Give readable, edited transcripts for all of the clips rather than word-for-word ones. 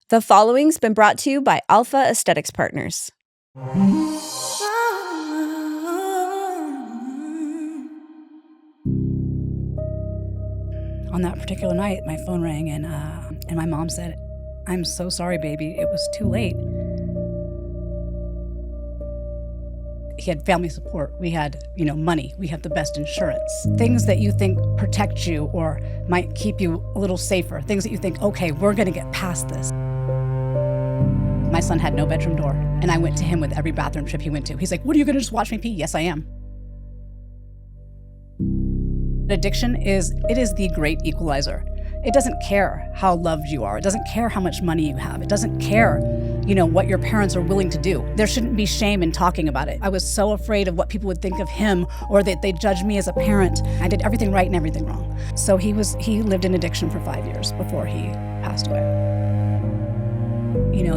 The following's been brought to you by Alpha Aesthetics Partners. On that particular night, my phone rang and my mom said, "I'm so sorry, baby. It was too late." He had family support. We had, money. We had the best insurance. Things that you think protect you or might keep you a little safer. Things that you think, okay, we're going to get past this. My son had no bedroom door, and I went to him with every bathroom trip he went to. He's like, "What, are you going to just watch me pee?" Yes, I am. Addiction is the great equalizer. It doesn't care how loved you are. It doesn't care how much money you have. It doesn't care, what your parents are willing to do. There shouldn't be shame in talking about it. I was so afraid of what people would think of him or that they'd judge me as a parent. I did everything right and everything wrong. So he lived in addiction for 5 years before he passed away.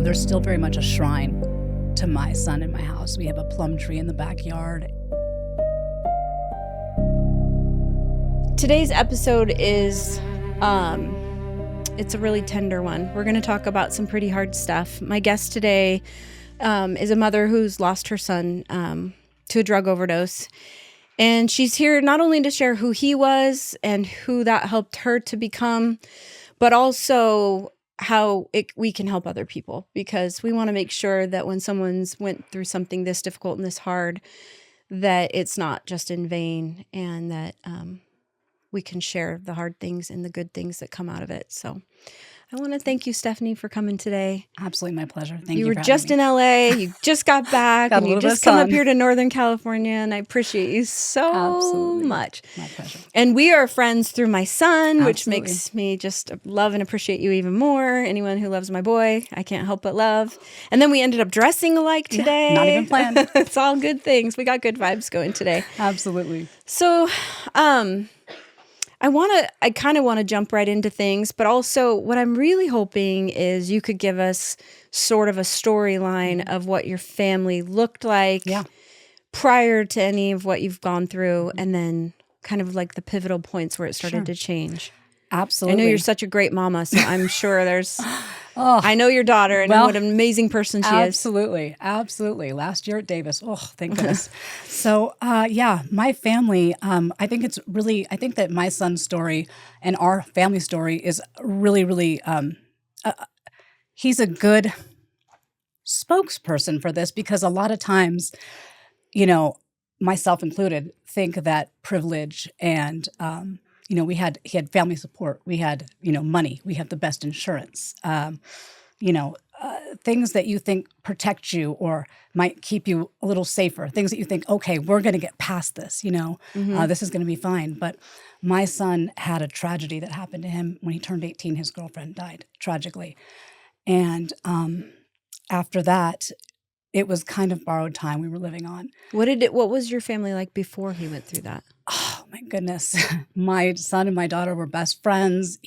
There's still very much a shrine to my son in my house. We have a plum tree in the backyard. Today's episode is, it's a really tender one. We're going to talk about some pretty hard stuff. My guest today is a mother who's lost her son to a drug overdose. And she's here not only to share who he was and who that helped her to become, but also how we can help other people, because we want to make sure that when someone's went through something this difficult and this hard, that it's not just in vain, and that we can share the hard things and the good things that come out of it. So I want to thank you, Stephanie, for coming today. Absolutely my pleasure. Thank you. You were just in LA, you just got back, and you just come up here to Northern California, and I appreciate you so much. My pleasure. And we are friends through my son, which makes me just love and appreciate you even more. Anyone who loves my boy, I can't help but love. And then we ended up dressing alike today. Yeah, not even planned. It's all good things. We got good vibes going today. Absolutely. So, I kind of want to jump right into things, but also what I'm really hoping is you could give us sort of a storyline of what your family looked like prior to any of what you've gone through, and then kind of like the pivotal points where it started to change. Absolutely. I know you're such a great mama, so I'm sure there's... I know your daughter and what an amazing person she is. Absolutely. Last year at Davis. Oh, thank goodness. So, my family, I think that my son's story and our family story is really, really, he's a good spokesperson for this, because a lot of times, myself included, think that privilege and, he had family support. We had, money. We had the best insurance. Things that you think protect you or might keep you a little safer. Things that you think, okay, we're going to get past this. This is going to be fine. But my son had a tragedy that happened to him when he turned 18. His girlfriend died tragically, and after that, it was kind of borrowed time we were living on. What was your family like before he went through that? Oh, my goodness. My son and my daughter were best friends.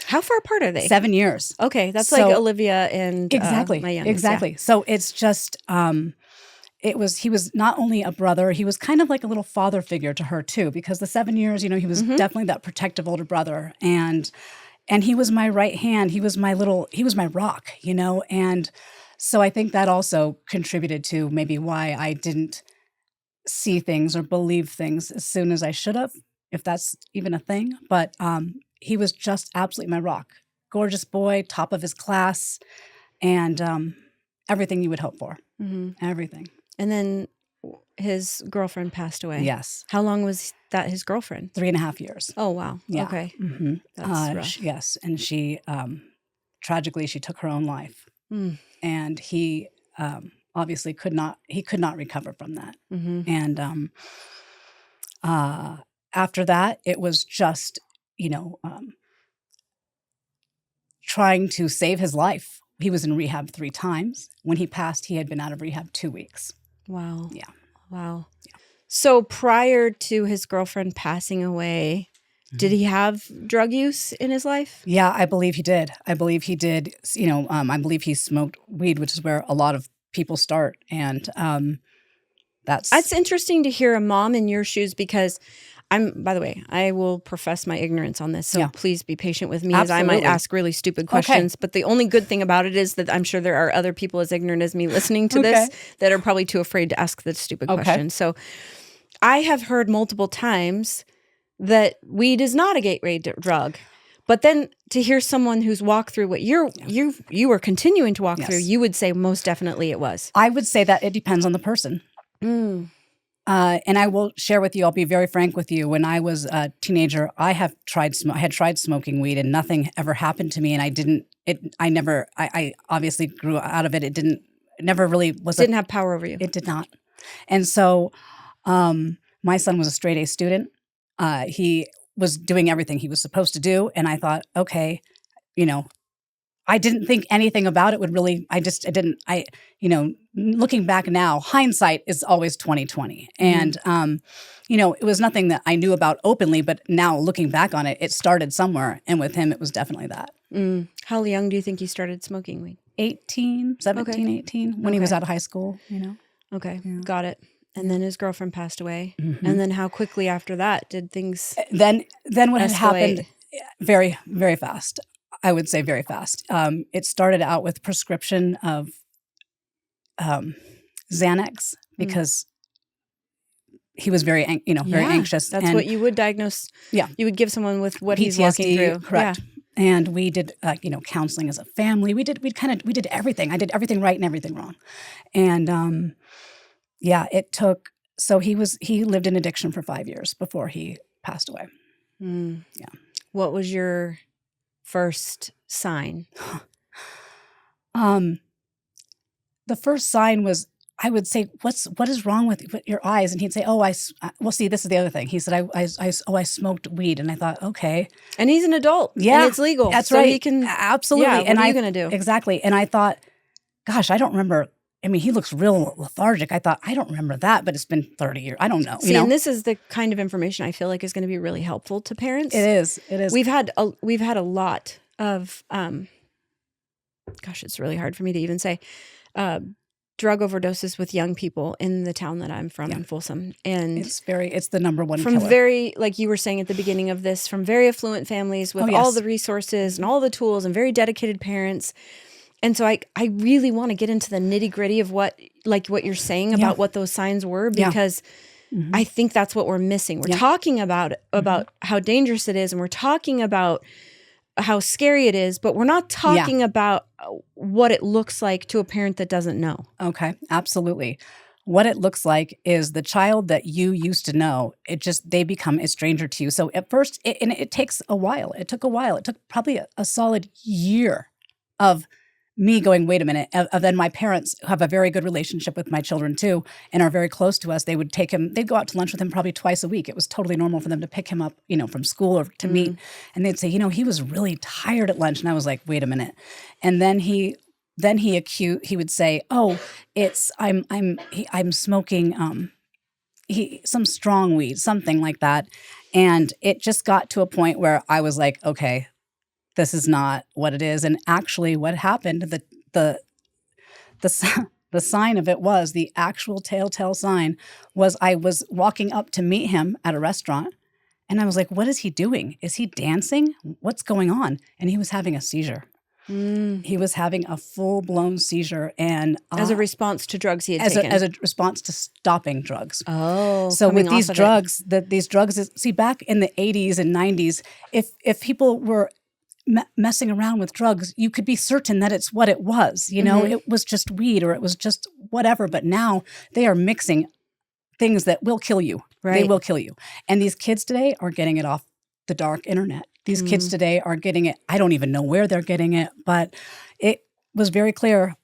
How far apart are they? 7 years. Okay, that's like Olivia and my youngest. Exactly. Yeah. So it's just, he was not only a brother, he was kind of like a little father figure to her too, because the 7 years, he was definitely that protective older brother. And he was my right hand. He was my rock, and so I think that also contributed to maybe why I didn't see things or believe things as soon as I should have, if that's even a thing. But he was just absolutely my rock. Gorgeous boy, top of his class, and everything you would hope for. Mm-hmm. Everything. And then his girlfriend passed away. Yes. How long was that his girlfriend? 3.5 years. Oh, wow. Yeah. Okay. Mm-hmm. That's rough. Yes. And she, tragically, she took her own life. Mm. And he obviously could not recover from that. Mm-hmm. And after that, it was just, trying to save his life. He was in rehab 3 times. When he passed, he had been out of rehab 2 weeks. Wow. Yeah. Wow. Yeah. So prior to his girlfriend passing away, did he have drug use in his life? Yeah, I believe he did. I believe he smoked weed, which is where a lot of people start. And that's interesting to hear a mom in your shoes, because By the way, I will profess my ignorance on this, so please be patient with me as I Absolutely. might ask really stupid questions. But the only good thing about it is that I'm sure there are other people as ignorant as me listening to this that are probably too afraid to ask the stupid questions. So I have heard multiple times that weed is not a gateway drug. But then to hear someone who's walked through what you were continuing to walk through, you would say most definitely it was. I would say that it depends on the person. And I will share with you, I'll be very frank with you. When I was a teenager, I had tried smoking weed and nothing ever happened to me. And I obviously grew out of it. It never really was. Didn't have power over you. It did not. And so my son was a straight A student. He was doing everything he was supposed to do. And I thought, okay, I didn't think anything about it would really, looking back now, hindsight is always 20/20. And, it was nothing that I knew about openly, but now looking back on it, it started somewhere. And with him, it was definitely that. How young do you think you started smoking weed? 18, when he was out of high school, Okay, got it. And then his girlfriend passed away. And then how quickly after that did things Then what had escalate? happened very, very fast. I would say very fast. It started out with prescription of Xanax because he was very anxious. That's what you would diagnose. Yeah, you would give someone with what he's walking through. Correct. Yeah. And we did counseling as a family. We did everything. I did everything right and everything wrong. And it took. So he lived in addiction for 5 years before he passed away. Yeah. What was your first sign? The first sign was, I would say, what is wrong with your eyes? And he'd say, well, see, this is the other thing. He said, I smoked weed. And I thought, okay. And he's an adult. Yeah. And it's legal. That's so right. He can, absolutely. Yeah, what are you going to do? Exactly. And I thought, gosh, I don't remember. I mean, he looks real lethargic. I thought, I don't remember that, but it's been 30 years. I don't know. See, and this is the kind of information I feel like is going to be really helpful to parents. It is. We've had a lot of, gosh, it's really hard for me to even say, drug overdoses with young people in the town that I'm from in Folsom. And it's the number one from killer. Very, like you were saying at the beginning of this, from very affluent families with all the resources and all the tools and very dedicated parents. And so I really want to get into the nitty gritty of what you're saying about what those signs were, because I think that's what we're missing. We're talking about how dangerous it is, and we're talking about how scary it is, but we're not talking about what it looks like to a parent that doesn't know. Okay, absolutely. What it looks like is the child that you used to know, they become a stranger to you. So at first, it takes a while. It took a while. It took probably a solid year of me going, wait a minute. Then my parents have a very good relationship with my children too, and are very close to us. They would take him, they'd go out to lunch with him probably twice a week. It was totally normal for them to pick him up, from school or to meet. And they'd say, he was really tired at lunch. And I was like, wait a minute. And then he would say, oh, I'm smoking some strong weed, something like that. And it just got to a point where I was like, okay, this is not what it is. And actually what happened, the sign of it was, the actual telltale sign was, I was walking up to meet him at a restaurant, and I was like, what is he doing? Is he dancing? What's going on? And he was having a seizure. He was having a full-blown seizure, and as a response to drugs he had taken. As a response to stopping drugs. Oh, so with these drugs, see, back in the 80s and 90s, if people were messing around with drugs, you could be certain that it's what it was. It was just weed, or it was just whatever. But now they are mixing things that will kill you. Right. They will kill you. And these kids today are getting it off the dark internet. These kids today are getting it. I don't even know where they're getting it, but it was very clear.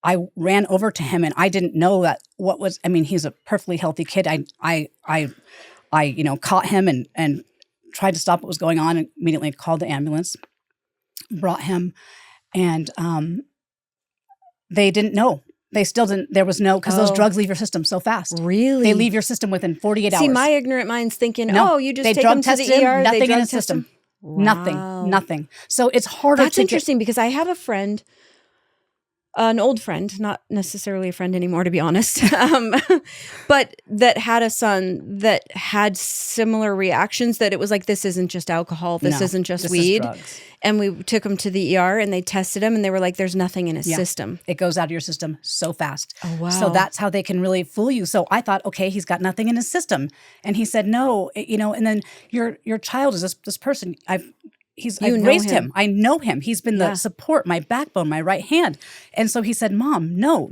I ran over to him, and I didn't know that he's a perfectly healthy kid. I caught him and tried to stop what was going on, and immediately called the ambulance. Brought him, and they didn't know. They still didn't. There was no, because those drugs leave your system so fast. Really? They leave your system within 48 hours. See, my ignorant mind's thinking, you just they take drug him to tested the ER. Him, nothing they drug in his test system. Him? Wow. Nothing. So it's harder. That's interesting, because I have a friend an old friend, not necessarily a friend anymore, to be honest, but that had a son that had similar reactions, that it was like, this isn't just alcohol, this isn't just weed. And we took him to the ER and they tested him and they were like, there's nothing in his system. It goes out of your system so fast. Oh, wow. So that's how they can really fool you. So I thought, okay, he's got nothing in his system. And he said, no, and then your child is this person. I've raised him. I know him. He's been the support, my backbone, my right hand. And so he said, Mom, no.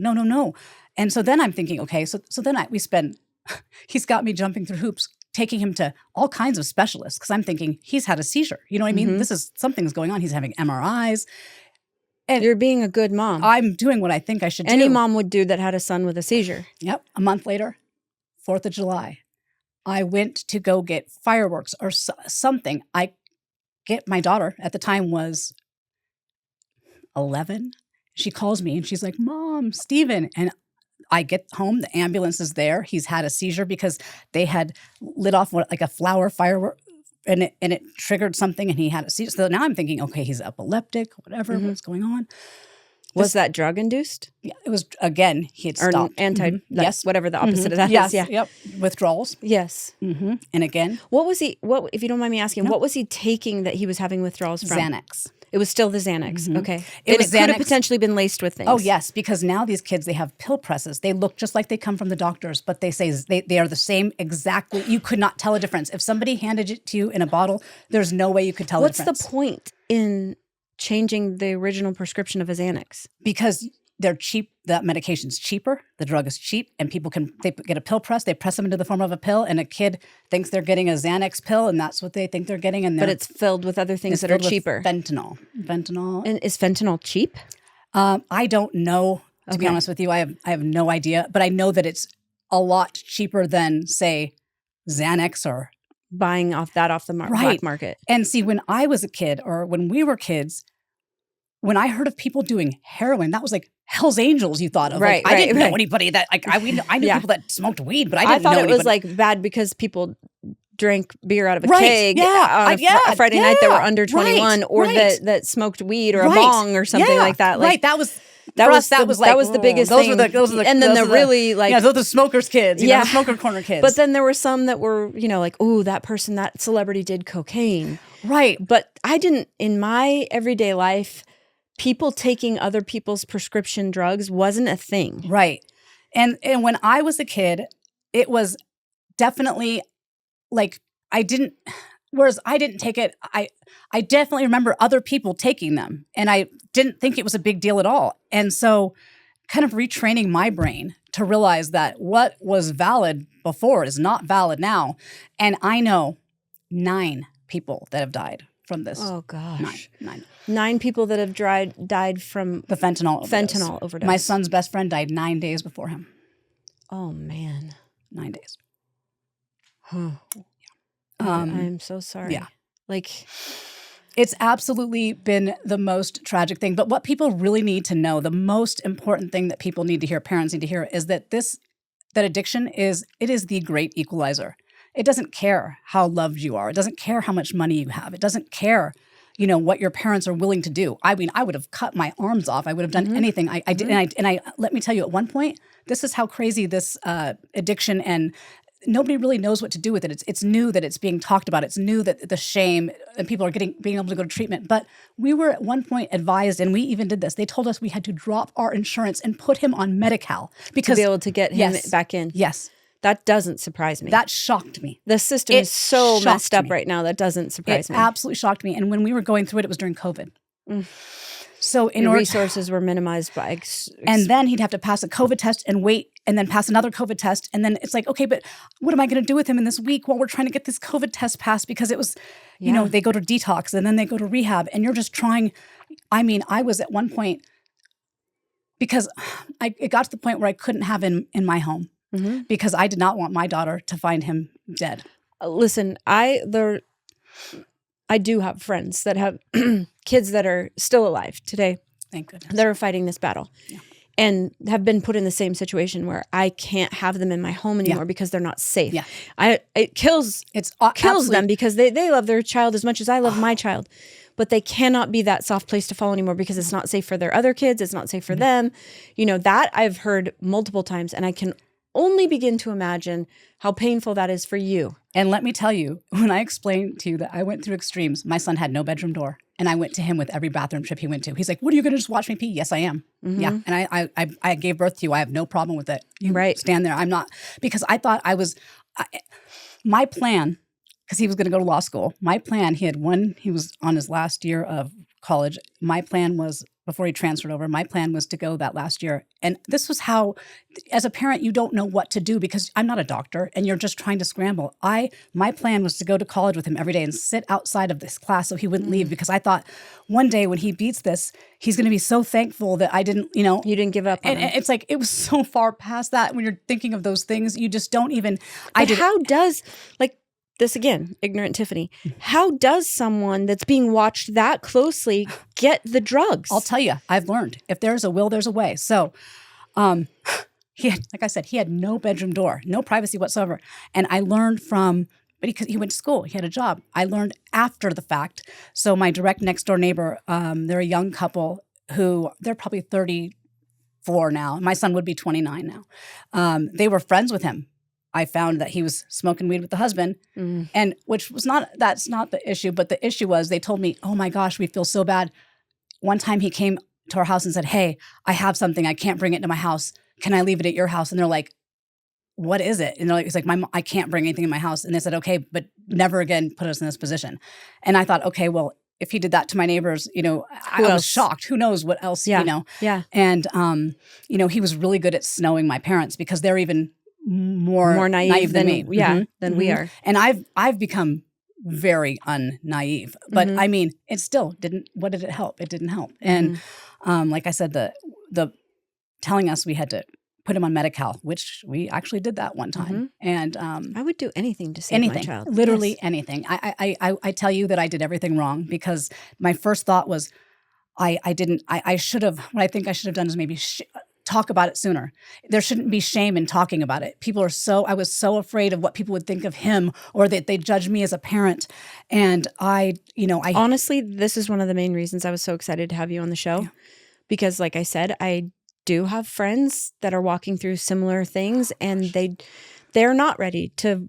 And so then I'm thinking, okay, so then he's got me jumping through hoops, taking him to all kinds of specialists because I'm thinking he's had a seizure. You know what I mean? Something's going on. He's having MRIs. And you're being a good mom. I'm doing what I think I should do. Any mom would do that had a son with a seizure. Yep. A month later, 4th of July, I went to go get fireworks or something. My daughter at the time was 11. She calls me and she's like, Mom, Steven. And I get home, the ambulance is there. He's had a seizure because they had lit off like a flower firework and it triggered something and he had a seizure. So now I'm thinking, okay, he's epileptic, whatever, what's going on. Was that drug induced? Yeah, it was, again, he had stopped. Yes, whatever the opposite of that yes, is. Yeah. Yep. Withdrawals. Yes. And again. What, if you don't mind me asking, what was he taking that he was having withdrawals from? Xanax. It was still the Xanax. Okay. It could have potentially been laced with things. Oh, yes, because now these kids, they have pill presses. They look just like they come from the doctors, but they say they are the same exactly. You could not tell a difference. If somebody handed it to you in a bottle, there's no way you could tell a difference. What's the point in changing the original prescription of a Xanax? Because they're cheap. That medication's cheaper. The drug is cheap, and they get a pill press. They press them into the form of a pill, and a kid thinks they're getting a Xanax pill, and that's what they think they're getting. But it's filled with other things that are cheaper. Fentanyl. And is fentanyl cheap? I don't know. To be honest with you, I have no idea. But I know that it's a lot cheaper than, say, Xanax or buying off the black market. And see, when I was a kid, or when we were kids, when I heard of people doing heroin, that was like Hell's Angels. You thought of, right? I didn't know anybody that I knew people that smoked weed, but I thought know it was like bad because people drank beer out of a keg on a Friday night that were under 21, or that smoked weed or a bong or something like that. Like, that was the biggest thing. And then those are the smokers' kids, the smoker corner kids. But then there were some that were, like, oh, that celebrity did cocaine. Right. But I didn't, in my everyday life, people taking other people's prescription drugs wasn't a thing. Right. And when I was a kid, it was definitely like I didn't take it. I definitely remember other people taking them, and I didn't think it was a big deal at all. And so kind of retraining my brain to realize that what was valid before is not valid now. And I know 9 people that have died from this. Oh, gosh. 9 people that have died from the fentanyl overdose. My son's best friend died 9 days before him. Oh, man. 9 days. Huh. I'm so sorry. Yeah. Like, it's absolutely been the most tragic thing. But what people really need to know, the most important thing that people need to hear, parents need to hear, is that that addiction is the great equalizer. It doesn't care how loved you are. It doesn't care how much money you have. It doesn't care, what your parents are willing to do. I mean, I would have cut my arms off. I would have done anything. I did. And I let me tell you, at one point, this is how crazy this addiction, and nobody really knows what to do with it. It's new that it's being talked about. It's new that the shame, and people are being able to go to treatment. But we were at one point advised, and we even did this. They told us we had to drop our insurance and put him on Medi-Cal because to be able to get him back in. Yes. That doesn't surprise me. That shocked me. The system is so messed up right now. That doesn't surprise me. It absolutely shocked me. And when we were going through it, it was during COVID. So resources were minimized by. And then he'd have to pass a COVID test and wait, and then pass another COVID test. And then it's like, okay, but what am I going to do with him in this week while we're trying to get this COVID test passed? Because it was, they go to detox and then they go to rehab, and you're just trying. I mean, I was at one point, because it got to the point where I couldn't have him in my home. Because I did not want my daughter to find him dead. Listen, I do have friends that have kids that are still alive today. Thank goodness. That are fighting this battle. Yeah. And have been put in the same situation where I can't have them in my home anymore because they're not safe. Yeah. It kills them because they love their child as much as I love my child. but they cannot be that soft place to fall anymore because it's not safe for their other kids. It's not safe for them. You know, that I've heard multiple times, and I can only begin to imagine how painful that is for you. And let me tell you, when I explained to you that I went through extremes, my son had no bedroom door. And I went to him with every bathroom trip he went to. He's like, what, are you going to just watch me pee? Yes, I am. Yeah. And I gave birth to you. I have no problem with it. You stand there. I'm not, because I thought my plan, because he was going to go to law school. My plan, he was on his last year of college. My plan was, before he transferred over, my plan was to go that last year. And this was how, as a parent, you don't know what to do because I'm not a doctor and you're just trying to scramble. My plan was to go to college with him every day and sit outside of this class so he wouldn't leave, because I thought one day when he beats this, he's going to be so thankful that I didn't, you know. You didn't give up on him. It's like, it was so far past that. When you're thinking of those things, you just don't even. How does, like, this again, ignorant Tiffany, how does someone that's being watched that closely get the drugs? I'll tell you, I've learned if there's a will, there's a way. So, like I said, he had no bedroom door, no privacy whatsoever. And I learned because he went to school, he had a job. I learned after the fact. So my direct next door neighbor, they're a young couple who they're probably 34 now. My son would be 29 now. They were friends with him. I found that he was smoking weed with the husband, and that's not the issue. But the issue was they told me, oh my gosh, we feel so bad. One time he came to our house and said, hey, I have something. I can't bring it to my house. Can I leave it at your house? And they're like, what is it? And they're like, it's like, I can't bring anything in my house. And they said, okay, but never again put us in this position. And I thought, okay, well, if he did that to my neighbors, you know, I was shocked. Who knows what else, you know? Yeah. And, you know, he was really good at snowing my parents because they're even more naive than me. Than we are. And I've become very unnaive. But I mean, it still didn't. What did it help? It didn't help. And like I said, the telling us we had to put him on Medi-Cal, which we actually did that one time. And I would do anything to save my child. Literally anything. I tell you that I did everything wrong because my first thought was I should have. What I think I should have done is maybe talk about it sooner. There shouldn't be shame in talking about it. I was so afraid of what people would think of him or that they judge me as a parent. And I honestly, this is one of the main reasons I was so excited to have you on the show, because like I said, I do have friends that are walking through similar things, and they're not ready to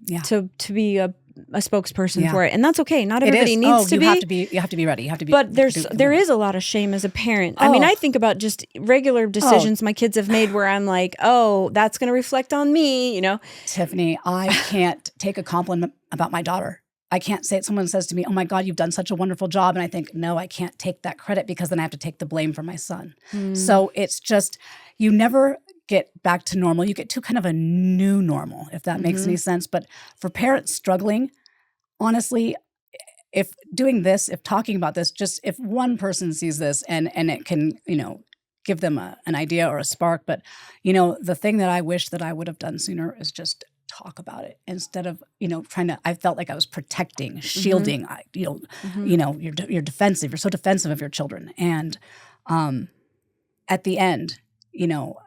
be a spokesperson for it, and that's okay. Not everybody needs to be. You have to be ready. You have to be. But there is a lot of shame as a parent. I mean, I think about just regular decisions my kids have made where I'm like, oh, that's going to reflect on me. You know, Tiffany, I can't take a compliment about my daughter. I can't say it. Someone says to me, oh my God, you've done such a wonderful job. And I think, no, I can't take that credit because then I have to take the blame for my son. So it's just, you never get back to normal. You get to kind of a new normal, if that makes any sense. But for parents struggling, honestly, if talking about this, just if one person sees this and it can, you know, give them an idea or a spark. But, you know, the thing that I wish that I would have done sooner is just talk about it instead of, you know, I felt like I was protecting, shielding, you know, you're defensive. You're so defensive of your children. And at the end, you know,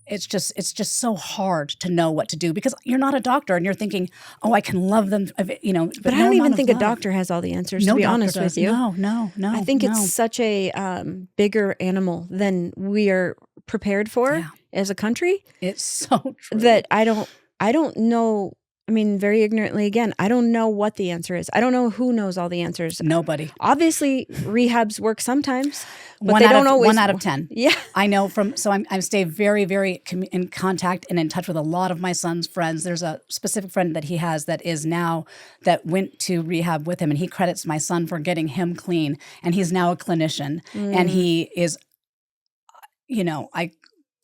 it's just so hard to know what to do because you're not a doctor and you're thinking, oh, I can love them, you know. But I don't even think a doctor has all the answers, to be honest with you. No. I think it's such a bigger animal than we are prepared for as a country. It's so true. That I don't know. I mean, very ignorantly again, I don't know what the answer is. I don't know who knows all the answers. Nobody. Obviously, rehabs work sometimes, but they don't always. 1 out of 10. Yeah. I know I stay very, very in contact and in touch with a lot of my son's friends. There's a specific friend that he has that went to rehab with him, and he credits my son for getting him clean. And he's now a clinician, and he is, you know, I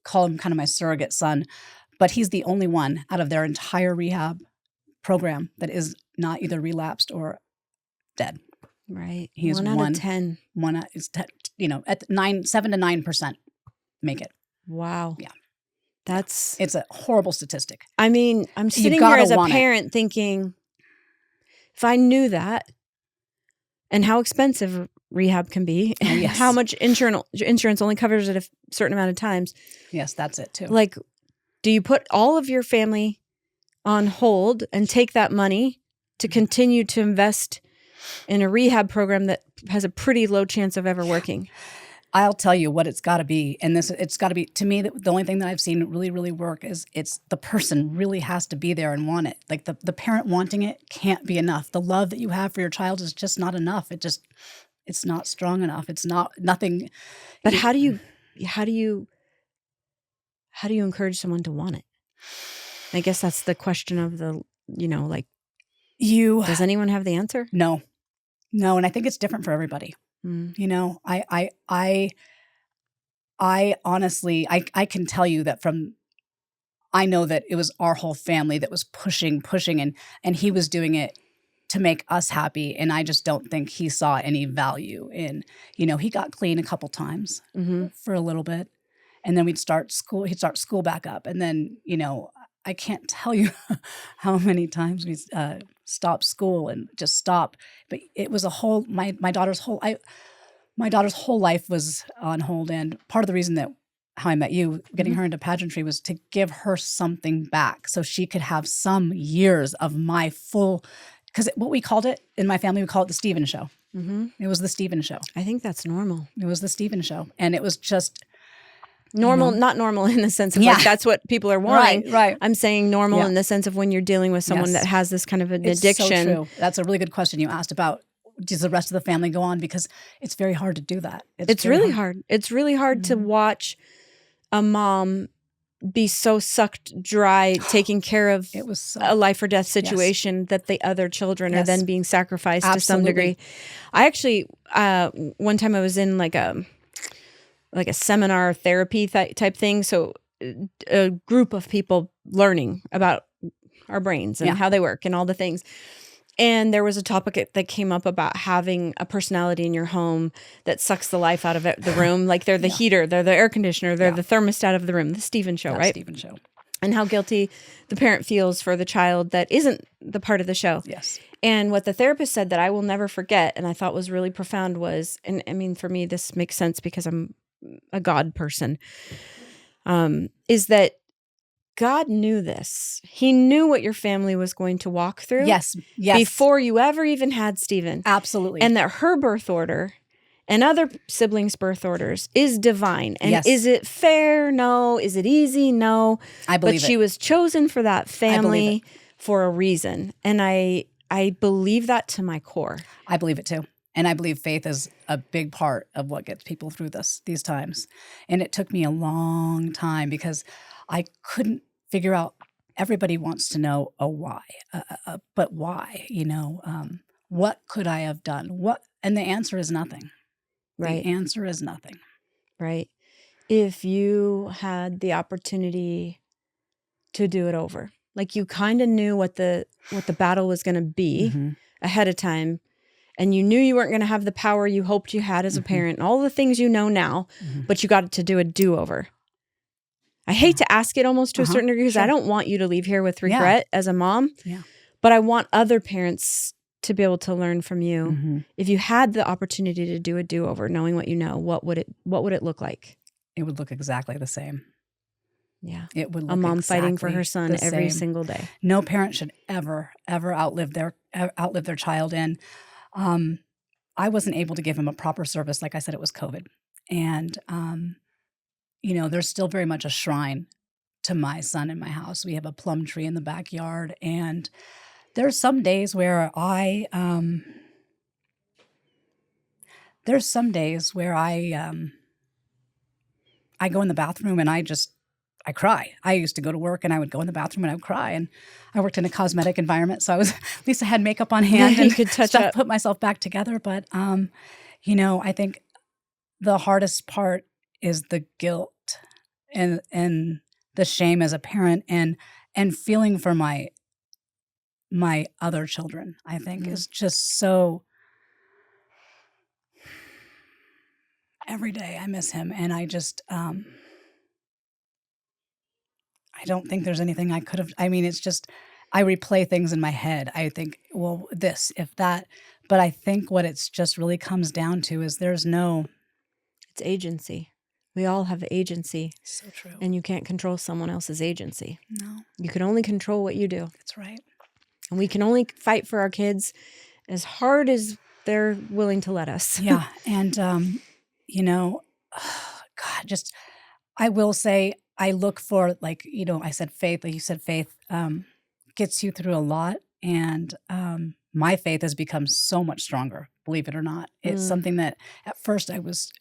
call him kind of my surrogate son, but he's the only one out of their entire rehab program that is not either relapsed or dead. Right. He is 1 out of 10. You know, at 7 to 9% make it. Wow. Yeah. It's a horrible statistic. I mean, I'm sitting here as a parent thinking, if I knew that and how expensive rehab can be, and how much insurance only covers it a certain amount of times. Yes, that's it too. Like, do you put all of your family on hold and take that money to continue to invest in a rehab program that has a pretty low chance of ever working? I'll tell you what it's got to be. And it's got to be, to me, the only thing that I've seen really, really work is it's the person really has to be there and want it. Like the parent wanting it can't be enough. The love that you have for your child is just not enough. It's not strong enough. It's not nothing. But how do you encourage someone to want it? I guess that's the question of the, like, does anyone have the answer? No. And I think it's different for everybody. I honestly, I can tell you that I know that it was our whole family that was pushing, and he was doing it to make us happy. And I just don't think he saw any value in, he got clean a couple times for a little bit, and then he'd start school back up. And then, I can't tell you how many times we stopped school and just stop. But it was my daughter's whole life was on hold. And part of the reason that how I met you, getting her into pageantry, was to give her something back so she could have some years of my full, because what we called it in my family, we call it the Steven Show. It was the Steven Show. I think that's normal. It was the Steven Show. And it was just normal, not normal in the sense of like that's what people are wanting. Right. I'm saying normal in the sense of when you're dealing with someone that has this kind of an addiction. So true. That's a really good question you asked about. Does the rest of the family go on? Because it's very hard to do that. It's really hard. It's really hard to watch a mom be so sucked dry taking care of a life or death situation that the other children are then being sacrificed to some degree. I actually, one time I was in like a seminar therapy type thing. So a group of people learning about our brains and how they work and all the things. And there was a topic that came up about having a personality in your home that sucks the life out of the room. Like they're the heater, they're the air conditioner, they're the thermostat of the room, the Steven Show, right? Steven Show. And how guilty the parent feels for the child that isn't the part of the show. Yes. And what the therapist said that I will never forget and I thought was really profound was, and I mean, for me, this makes sense because I'm a God person, is that God knew this. He knew what your family was going to walk through. Yes. Before you ever even had Stephen. Absolutely. And that her birth order and other siblings' birth orders is divine. And is it fair? No. Is it easy? No. I believe But she was chosen for that family for a reason. And I believe that to my core. I believe it too. And I believe faith is a big part of what gets people through these times. And it took me a long time because I couldn't figure out, everybody wants to know a why, but why, what could I have done? And the answer is nothing. Right. The answer is nothing. Right. If you had the opportunity to do it over, like you kind of knew what the battle was going to be ahead of time, and you knew you weren't going to have the power you hoped you had as a parent, and all the things you know now, but you got to do a do-over. I hate to ask it almost to a certain degree because I don't want you to leave here with regret as a mom, but I want other parents to be able to learn from you. If you had the opportunity to do a do-over, knowing what you know, what would it look like? It would look exactly the same. Yeah. It would look a mom exactly fighting for her son every single day. No parent should ever outlive their child. And I wasn't able to give him a proper service. Like I said, it was COVID. And there's still very much a shrine to my son in my house. We have a plum tree in the backyard, and there's some days where I go in the bathroom and I cry. I used to go to work and I would go in the bathroom and I would cry. And I worked in a cosmetic environment, so at least I had makeup on hand and could touch put myself back together. But I think the hardest part is the guilt and the shame as a parent and feeling for my other children, I think is just so. Every day I miss him, and I just I don't think there's anything I could have. I mean, it's just I replay things in my head. I think, well, this, if that, but I think what it's just really comes down to is it's agency. We all have agency. So true. And you can't control someone else's agency. No. You can only control what you do. That's right. And we can only fight for our kids as hard as they're willing to let us. Yeah. And, you know, God, just, I will say, I look for, like, you know, I said faith, like you said, faith gets you through a lot. And my faith has become so much stronger, believe it or not. It's something that at first I was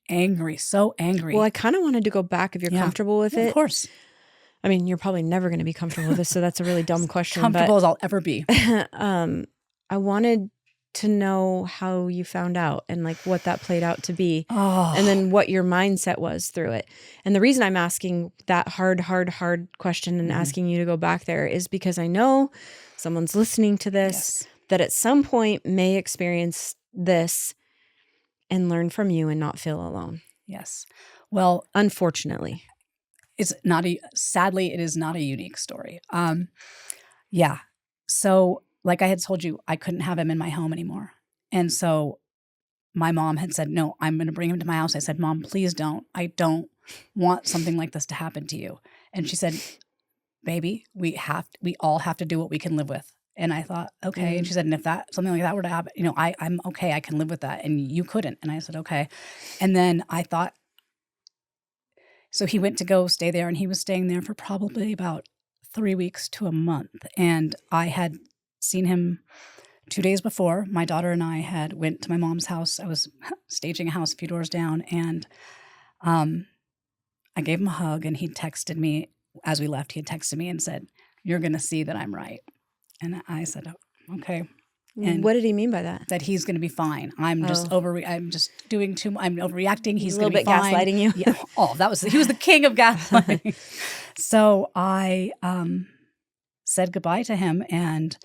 angry, so angry. Well, I kind of wanted to go back if you're comfortable with it. Of course. I mean, you're probably never going to be comfortable with this, so that's a really dumb question. Comfortable as I'll ever be. I wanted to know how you found out and like what that played out to be, and then what your mindset was through it. And the reason I'm asking that hard question and asking you to go back there is because I know someone's listening to this that at some point may experience this and learn from you and not feel alone. Yes. Well, unfortunately, sadly, it is not a unique story. Yeah. So like I had told you, I couldn't have him in my home anymore. And so my mom had said, no, I'm going to bring him to my house. I said, Mom, please don't. I don't want something like this to happen to you. And she said, baby, we all have to do what we can live with. And I thought, okay. And she said, and if something like that were to happen, you know, I'm okay. I can live with that. And you couldn't. And I said, okay. And then I thought, so he went to go stay there, and he was staying there for probably about 3 weeks to a month. And I had seen him 2 days before. My daughter and I went to my mom's house. I was staging a house a few doors down, and I gave him a hug, and he texted me as we left. He had texted me and said, "You're going to see that I'm right." And I said, oh, okay. And what did he mean by that? That he's going to be fine. I'm just doing too much. I'm overreacting. He's a little bit gaslighting you. Yeah. He was the king of gaslighting. So I said goodbye to him. And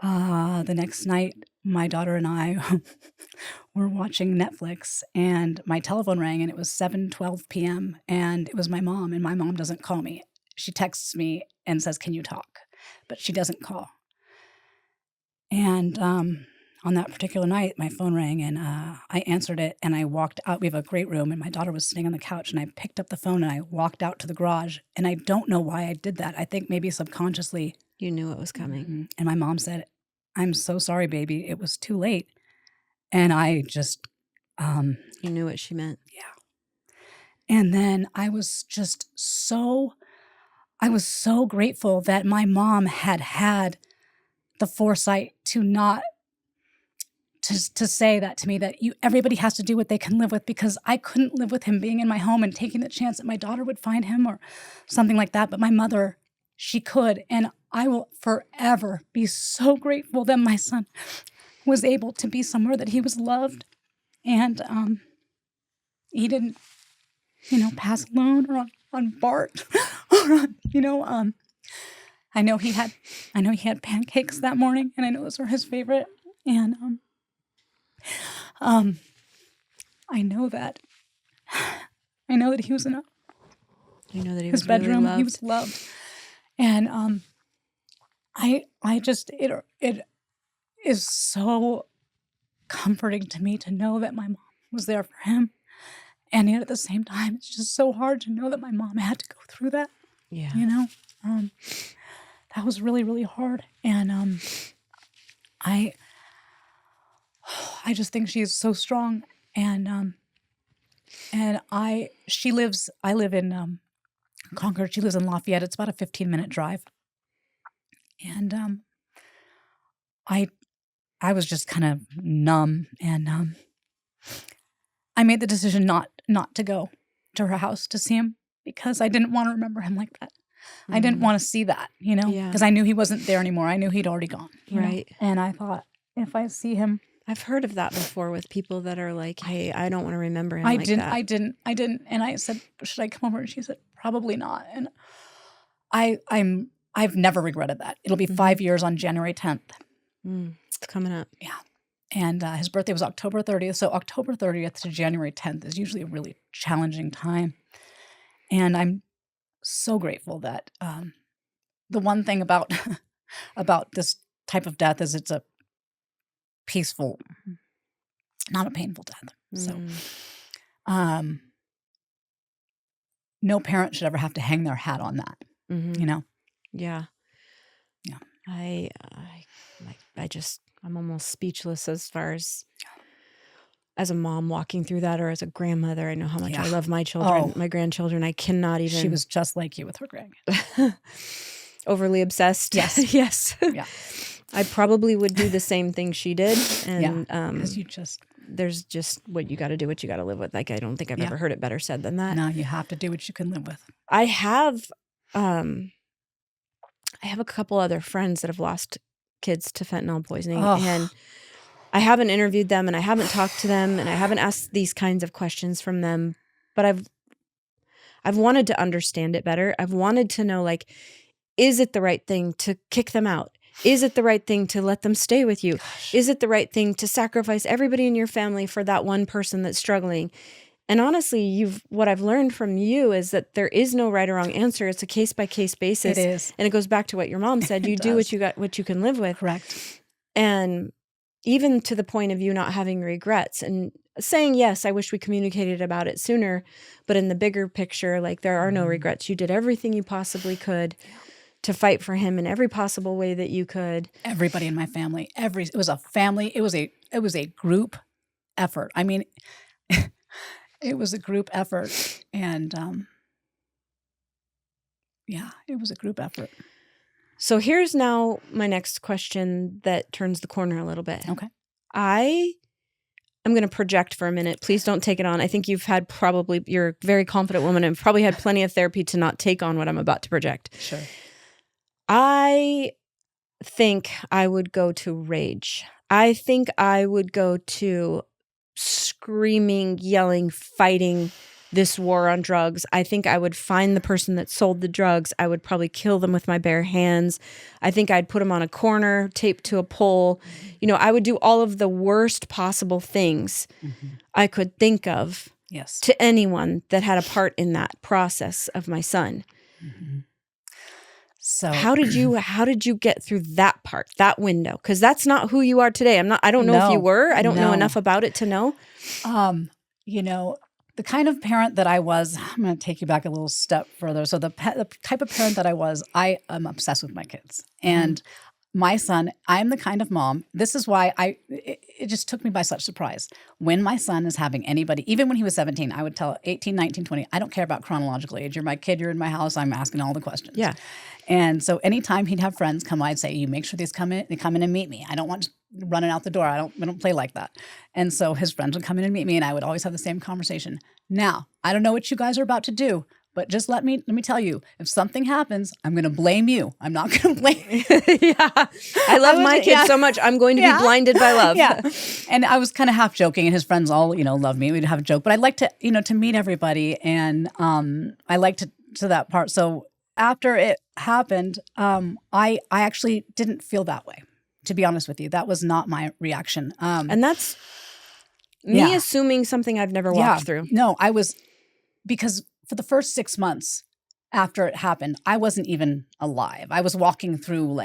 the next night, my daughter and I were watching Netflix, and my telephone rang, and it was 7:12 p.m. And it was my mom, and my mom doesn't call me. She texts me and says, "Can you talk?" But she doesn't call. And on that particular night, my phone rang, and I answered it, and I walked out. We have a great room, and my daughter was sitting on the couch, and I picked up the phone, and I walked out to the garage. And I don't know why I did that. I think maybe subconsciously. You knew it was coming. And my mom said, "I'm so sorry, baby. It was too late." And I just... you knew what she meant. Yeah. And then I was so grateful that my mom had the foresight to not to say that to me, that everybody has to do what they can live with, because I couldn't live with him being in my home and taking the chance that my daughter would find him or something like that. But my mother, she could. And I will forever be so grateful that my son was able to be somewhere that he was loved, and he didn't, pass alone or on BART or on, I know he had pancakes that morning, and I know those were his favorite. And I know that he was in his bedroom. Really he was loved. And it is so comforting to me to know that my mom was there for him. And yet at the same time, it's just so hard to know that my mom had to go through that. Yeah. That was really, really hard. And I just think she is so strong. And I live in Concord. She lives in Lafayette. It's about a 15-minute drive. And I was just kind of numb, and I made the decision not to go to her house to see him, because I didn't want to remember him like that. I didn't want to see that, because I knew he wasn't there anymore. I knew he'd already gone. Right. And I thought, if I see him... I've heard of that before with people that are like, hey, I don't want to remember him I like that. I didn't. And I said, should I come over? And she said, probably not. And I've never regretted that. It'll be 5 years on January 10th. It's coming up. Yeah. And his birthday was October 30th. So October 30th to January 10th is usually a really challenging time. And I'm so grateful that the one thing about this type of death is it's a peaceful, not a painful death. So no parent should ever have to hang their hat on that, Yeah. Yeah. I just I'm almost speechless as far as a mom walking through that, or as a grandmother. I know how much I love my children, my grandchildren. I cannot even. She was just like you with her grandkids. Overly obsessed. Yes. Yes. Yeah. I probably would do the same thing she did. And because there's just what you got to do, what you got to live with. Like, I don't think I've ever heard it better said than that. No, you have to do what you can live with. I have a couple other friends that have lost kids to fentanyl poisoning, and I haven't interviewed them, and I haven't talked to them, and I haven't asked these kinds of questions from them, but I've wanted to understand it better. I've wanted to know, like, is it the right thing to kick them out? Is it the right thing to let them stay with you? Gosh. Is it the right thing to sacrifice everybody in your family for that one person that's struggling? And honestly, what I've learned from you is that there is no right or wrong answer. It's a case-by-case basis. It is. And it goes back to what your mom said. You do what you can live with. Correct. And even to the point of you not having regrets and saying, yes, I wish we communicated about it sooner. But in the bigger picture, like, there are no regrets. You did everything you possibly could to fight for him in every possible way that you could. Everybody in my family, it was a family. It was a group effort. I mean, it was a group effort, and it was a group effort. So here's now my next question that turns the corner a little bit. Okay. I'm going to project for a minute. Please don't take it on. I think you're a very confident woman and probably had plenty of therapy to not take on what I'm about to project. Sure. I think I would go to rage. I think I would go to screaming, yelling, fighting this war on drugs. I think I would find the person that sold the drugs. I would probably kill them with my bare hands. I think I'd put them on a corner, taped to a pole. You know, I would do all of the worst possible things I could think of to anyone that had a part in that process of my son. Mm-hmm. So how did you get through that part, that window? Because that's not who you are today. I don't know if you were. I don't know enough about it to know. You know, the kind of parent that I was, I'm going to take you back a little step further. So the type of parent that I was, I am obsessed with my kids. And my son, I'm the kind of mom, this is why it just took me by such surprise. When my son is having anybody, even when he was 17, I would tell 18, 19, 20, I don't care about chronological age. You're my kid, you're in my house, I'm asking all the questions. Yeah. And so anytime he'd have friends come, I'd say, you make sure they come in and meet me. I don't want running out the door. We don't play like that. And so his friends would come in and meet me, and I would always have the same conversation. Now, I don't know what you guys are about to do, but just let me tell you, if something happens, I'm going to blame you. I'm not going to blame you. I love my kids so much. I'm going to be blinded by love. And I was kind of half joking, and his friends all, love me. We'd have a joke, but I'd like to, to meet everybody. And I liked to that part. So after it happened, I actually didn't feel that way, to be honest with you. That was not my reaction. And that's me assuming something I've never walked through. No, because for the first 6 months after it happened, I wasn't even alive. I was walking through,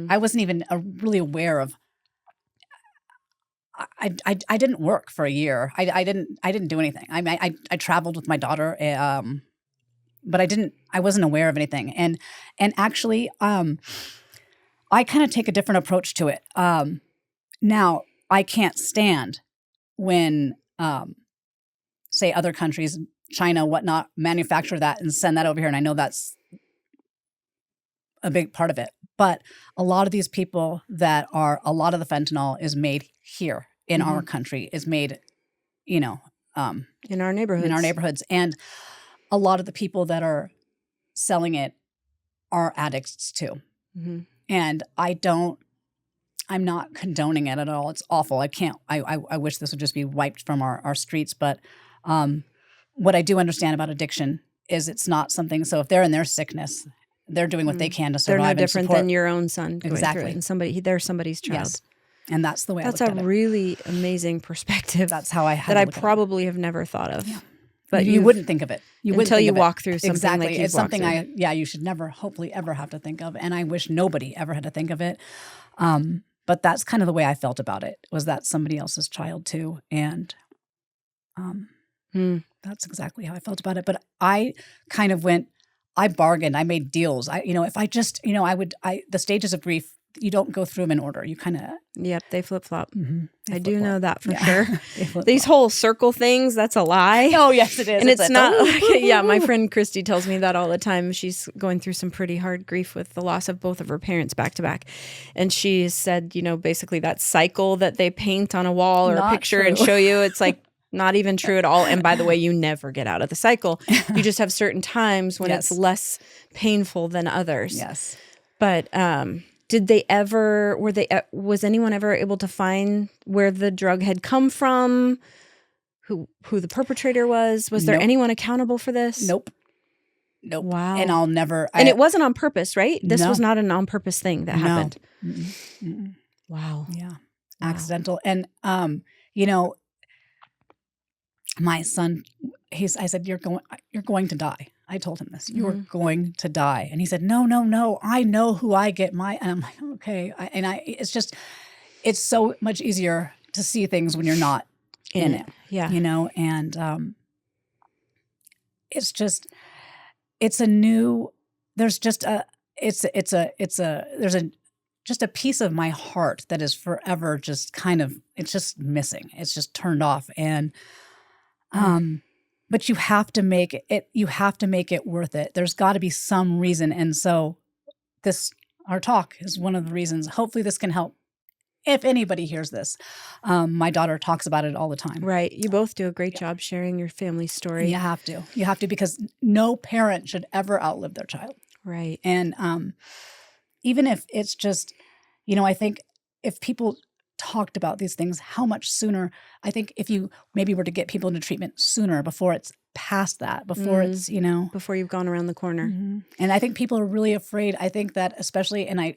I wasn't even really aware of. I didn't work for a year. I didn't do anything. I mean, I traveled with my daughter, but I wasn't aware of anything. And actually, I kind of take a different approach to it. Now, I can't stand when, say, other countries, China, whatnot, manufacture that and send that over here. And I know that's a big part of it. But a lot of these people a lot of the fentanyl is made here in our country, is made, in our neighborhoods. And a lot of the people that are selling it are addicts too. Mm-hmm. And I'm not condoning it at all. It's awful. I wish this would just be wiped from our streets. But what I do understand about addiction is it's not something, so if they're in their sickness, they're doing what they can to survive. They're no different than your own son. Exactly. And they're somebody's child. Yes. And that's the way that's I looked at it. That's a really amazing perspective. That's how I had that I probably have never thought of. Yeah. But you wouldn't think of it. Until you walk through something exactly. like it's something you should never, hopefully, ever have to think of. And I wish nobody ever had to think of it. But that's kind of the way I felt about it, was that somebody else's child too. And that's exactly how I felt about it. But I kind of I bargained, I made deals. The stages of grief you don't go through them in order. You kind of Yep, they flip-flop. I do flip-flop. know that for Yeah. sure. They flip-flop. These whole circle things, that's a lie. Oh, yes, it is. And it's not, yeah. my friend Christy tells me that all the time. She's going through some pretty hard grief with the loss of both of her parents back to back. And she said, basically that cycle that they paint on a wall or Not a picture true. and show you, it's like not even true at all. And by the way, you never get out of the cycle. You just have certain times when it's less painful than others. Yes. But was anyone ever able to find where the drug had come from? Who the perpetrator was? Was there Nope. anyone accountable for this? Nope. Wow. And I'll never. And it wasn't on purpose, right? This No. was not an on-purpose thing that happened. Mm-mm. Wow. Yeah. Wow. Accidental. And, my son, I said, you're going to die. I told him this. You're going to die. And he said, no. I know who I get and I'm like, okay. It's so much easier to see things when you're not in it. Yeah. And just a piece of my heart that is forever just kind of, it's just missing. It's just turned off. And, but you have to make it worth it. There's got to be some reason. And so our talk is one of the reasons. Hopefully this can help. If anybody hears this, my daughter talks about it all the time. Right. You both do a great job sharing your family story. You have to, because no parent should ever outlive their child. Right. And even if it's just, I think if people talked about these things, how much sooner, I think if you maybe were to get people into treatment sooner before it's past that, before it's, before you've gone around the corner. And I think people are really afraid. I think that especially, and I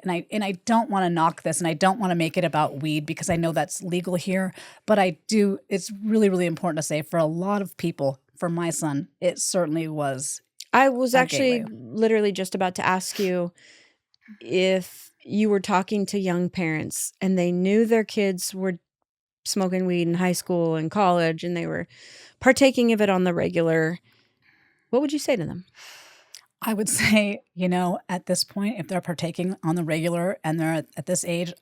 don't want to knock this and I don't want to make it about weed because I know that's legal here, but it's really, really important to say for a lot of people, for my son, it certainly was. I was actually gateway. literally just about to ask you if you were talking to young parents and they knew their kids were smoking weed in high school and college and they were partaking of it on the regular, what would you say to them? I would say, at this point, if they're partaking on the regular and they're at this age,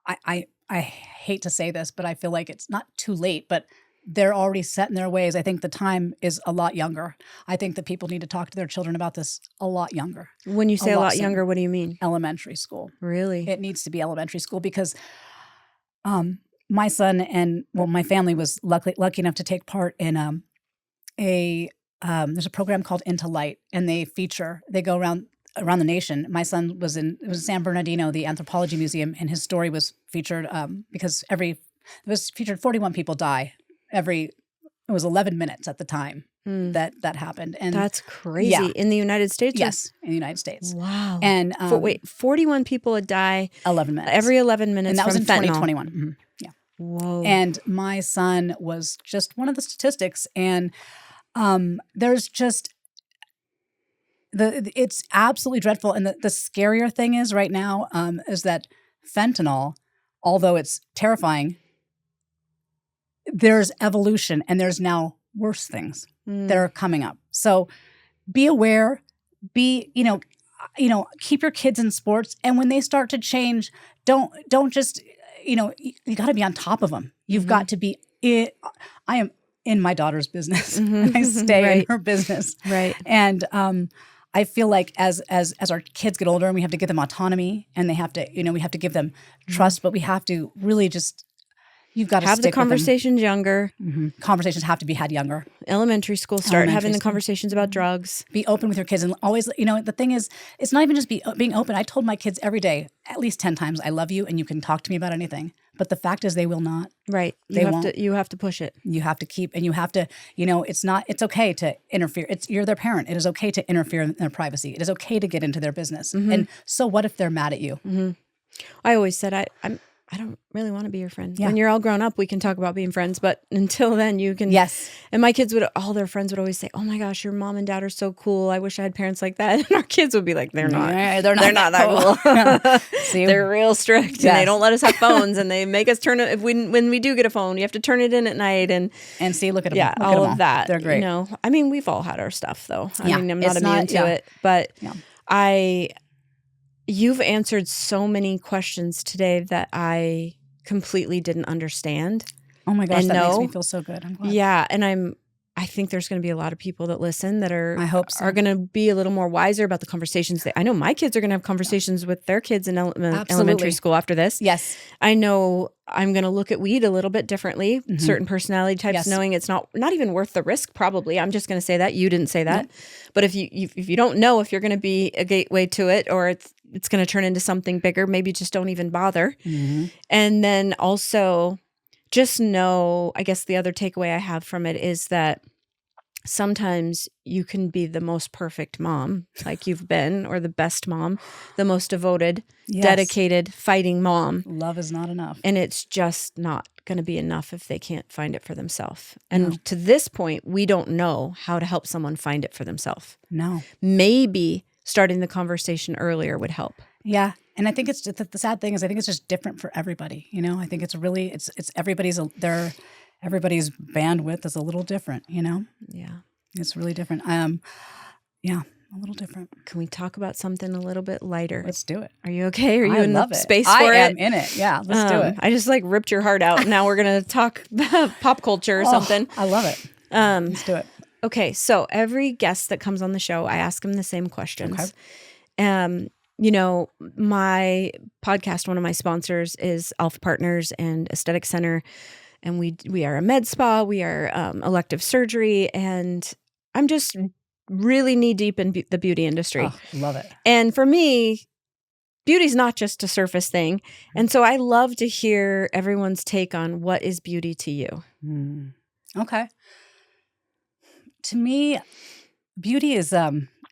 I hate to say this, but I feel like it's not too late, but they're already set in their ways. I think the time is a lot younger. I think that people need to talk to their children about this a lot younger. When you say a lot sooner. younger, what do you mean? Elementary school. Really? It needs to be elementary school because my son and my family was lucky enough to take part in there's a program called Into Light, and they go around the nation. My son was in San Bernardino, the anthropology museum, and his story was featured because it was featured 41 people die it was 11 minutes at the time that happened. And that's crazy. Yeah. In the United States? Yes, in the United States. Wow. And 41 people would die 11 minutes. every 11 minutes and that was in fentanyl. 2021. Mm-hmm. Yeah. Whoa. And my son was just one of the statistics. And there's just it's absolutely dreadful. And the scarier thing is right now is that fentanyl, although it's terrifying, there's evolution and there's now worse things that are coming up. So be aware, keep your kids in sports. And when they start to change, don't just, you got to be on top of them. You've got to be, I am in my daughter's business. I stay in her business. Right. And, I feel like as our kids get older and we have to give them autonomy and they have to, we have to give them trust, but we have to really just, you've got to have the stick with them. Conversations younger. Conversations have to be had younger. Elementary school, start having the conversations about drugs. Be open with your kids and always, the thing is, it's not even just being open. I told my kids every day, at least 10 times, I love you and you can talk to me about anything. But the fact is they will not. Right. You have to push it. You have to keep, and you have to, it's okay to interfere. You're their parent. It is okay to interfere in their privacy. It is okay to get into their business. And so what if they're mad at you? I always said, I don't really want to be your friend. Yeah. When you're all grown up, we can talk about being friends, but until then you can. Yes. And my kids all their friends would always say, oh my gosh, your mom and dad are so cool. I wish I had parents like that. And our kids would be like, they're not. They're not that cool. See, they're real strict and they don't let us have phones and they make us turn it. When we do get a phone, you have to turn it in at night and see, look at them. Yeah, look all at of that. They're great. We've all had our stuff though. I'm not it's immune to it, but You've answered so many questions today that I completely didn't understand. Oh my gosh, And that makes no. me feel so good. I'm glad. Yeah, and I think there's going to be a lot of people that listen that I hope so. are going to be a little more wiser about the conversations. I know my kids are going to have conversations with their kids in elementary school after this. Yes. I know I'm going to look at weed a little bit differently. Certain personality types, Yes. knowing it's not even worth the risk. Probably, I'm just going to say that. You didn't say that, but if you don't know if you're going to be a gateway to it or it's going to turn into something bigger, maybe just don't even bother. And then also, just know, I guess the other takeaway I have from it is that sometimes you can be the most perfect mom, like you've been, or the best mom, the most devoted, dedicated, fighting mom. Love is not enough. And it's just not going to be enough if they can't find it for themselves. And to this point, we don't know how to help someone find it for themselves. No. Maybe starting the conversation earlier would help. Yeah. And I think it's just, the sad thing is I think it's just different for everybody. You know, I think it's really, it's everybody's bandwidth is a little different, you know? Yeah. It's really different. Yeah, a little different. Can we talk about something a little bit lighter? Let's do it. Are you okay? Are you in the space for it? I am in it. Yeah, let's do it. I just ripped your heart out. Now we're going to talk pop culture or something. I love it. Let's do it. Okay, so every guest that comes on the show, I ask them the same questions. Okay. You know, my podcast, one of my sponsors is Alpha Partners and Aesthetic Center. And we are a med spa, we are elective surgery, and I'm just really knee deep in the beauty industry. Oh, love it. And for me, beauty's not just a surface thing. And so I love to hear everyone's take on what is beauty to you. Okay. To me, beauty is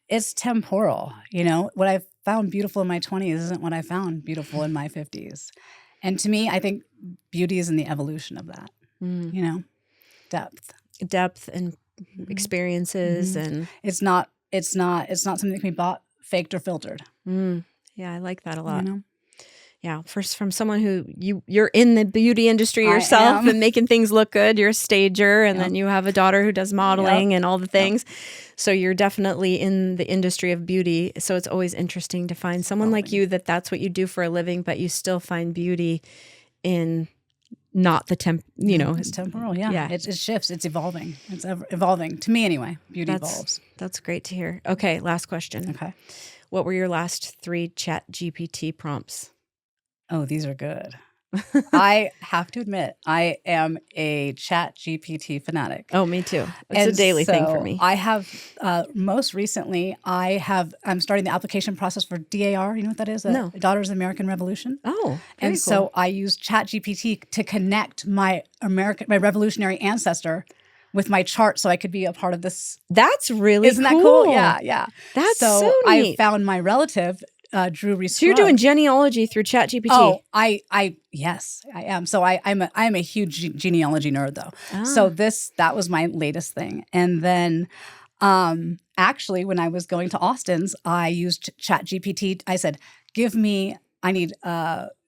it's temporal. You know, what I found beautiful in my 20s isn't what I found beautiful in my 50s. And to me, I think beauty is in the evolution of that, you know, depth and experiences. And it's not something that can be bought, faked, or filtered. Yeah. I like that a lot. You know? Yeah. First, from someone who you're in the beauty industry yourself and making things look good. You're a stager, and then you have a daughter who does modeling and all the things. So you're definitely in the industry of beauty. So it's always interesting to find someone like you that's what you do for a living, but you still find beauty in not the it's temporal. Yeah. It shifts. It's evolving. It's evolving. To me anyway, beauty evolves. That's great to hear. Okay. Last question. Okay. What were your last 3 ChatGPT prompts? Oh, these are good. I have to admit, I am a ChatGPT fanatic. Oh, me too. It's a daily thing for me. I have, most recently, I'm starting the application process for DAR. You know what that is? No. Daughters of the American Revolution. Oh, very cool. So I use ChatGPT to connect my revolutionary ancestor with my chart so I could be a part of this. That's really Isn't that cool? Yeah. That's so neat. I found my relative, Drew Reese. So you're doing genealogy through ChatGPT? Oh, yes, I am. So I'm a huge genealogy nerd though. So that was my latest thing. And then actually when I was going to Austin's, I used ChatGPT. I said, I need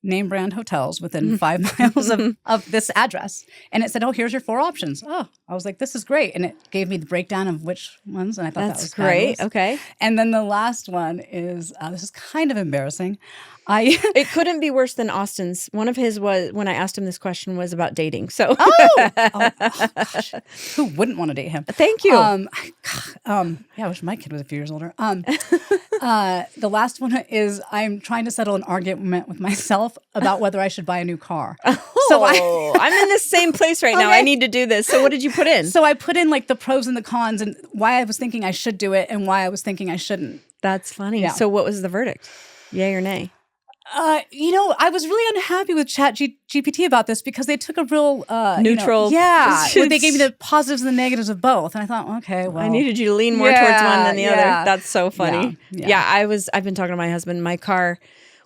name brand hotels within 5 miles of this address. And it said, oh, here's your 4 options. Oh, I was like, this is great. And it gave me the breakdown of which ones. And I thought that was great. Fabulous. Okay. And then the last one is, this is kind of embarrassing. It couldn't be worse than Austin's. One of his was, when I asked him this question, was about dating. So, gosh, who wouldn't want to date him? Thank you. Yeah, I wish my kid was a few years older. The last one is I'm trying to settle an argument with myself about whether I should buy a new car. So I'm in the same place right now. I need to do this. So what did you put in? So I put in the pros and the cons and why I was thinking I should do it and why I was thinking I shouldn't. That's funny. Yeah. So what was the verdict? Yay or nay? I was really unhappy with ChatGPT about this because they took a real neutral. They gave me the positives and the negatives of both, and I thought, okay, well, I needed you to lean more towards one than the other. That's so funny. Yeah. I've been talking to my husband. My car,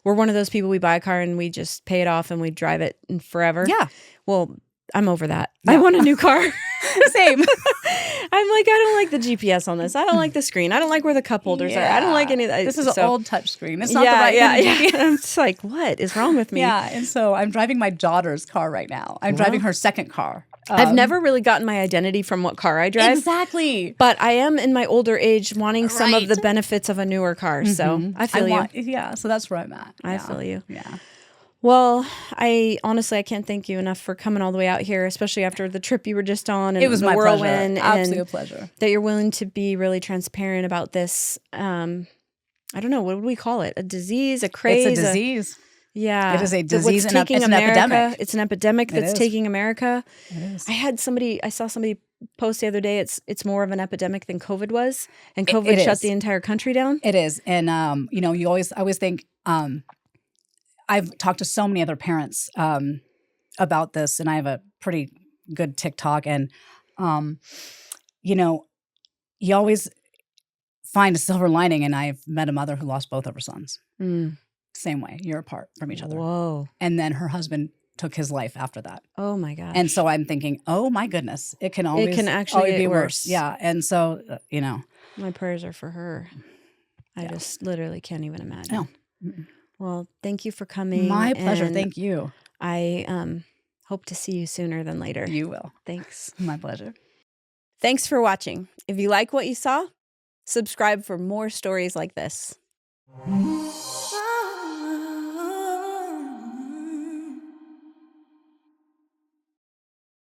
we're one of those people. We buy a car and we just pay it off and we drive it forever. Yeah. Well, I'm over that. Yeah. I want a new car. Same. I'm like, I don't like the GPS on this. I don't like the screen. I don't like where the cup holders are. I don't like any of that. This is an old touch screen. It's not yeah, the right yeah, kind of yeah. GPS. I'm just like, what is wrong with me? Yeah, and so I'm driving my daughter's car right now. I'm driving her second car. I've never really gotten my identity from what car I drive. Exactly. But I am in my older age wanting some of Right. the benefits of a newer car. So I feel you. Yeah, so that's where I'm at. I Yeah. feel you. Yeah. Well, I can't thank you enough for coming all the way out here, especially after the trip you were just on. And It was the my whirlwind. pleasure. Absolute and pleasure. that you're willing to be really transparent about this. I don't know. What would we call it? A disease, a craze? It's a disease. Yeah. It is a What's disease and taking it's an America. epidemic. It's an epidemic that's is. taking America. It is. I saw somebody post the other day, it's more of an epidemic than COVID was. And COVID shut the entire country down. It is. And, I always think, I've talked to so many other parents about this, and I have a pretty good TikTok. And, you always find a silver lining. And I've met a mother who lost both of her sons. Same way, year apart from each other. Whoa. And then her husband took his life after that. Oh my gosh. And so I'm thinking, oh my goodness, it can actually be get worse. Yeah. And so, my prayers are for her. I just literally can't even imagine. No. Well, thank you for coming. My pleasure. And Thank you. I hope to see you sooner than later. You will. Thanks. My pleasure. Thanks for watching. If you like what you saw, subscribe for more stories like this.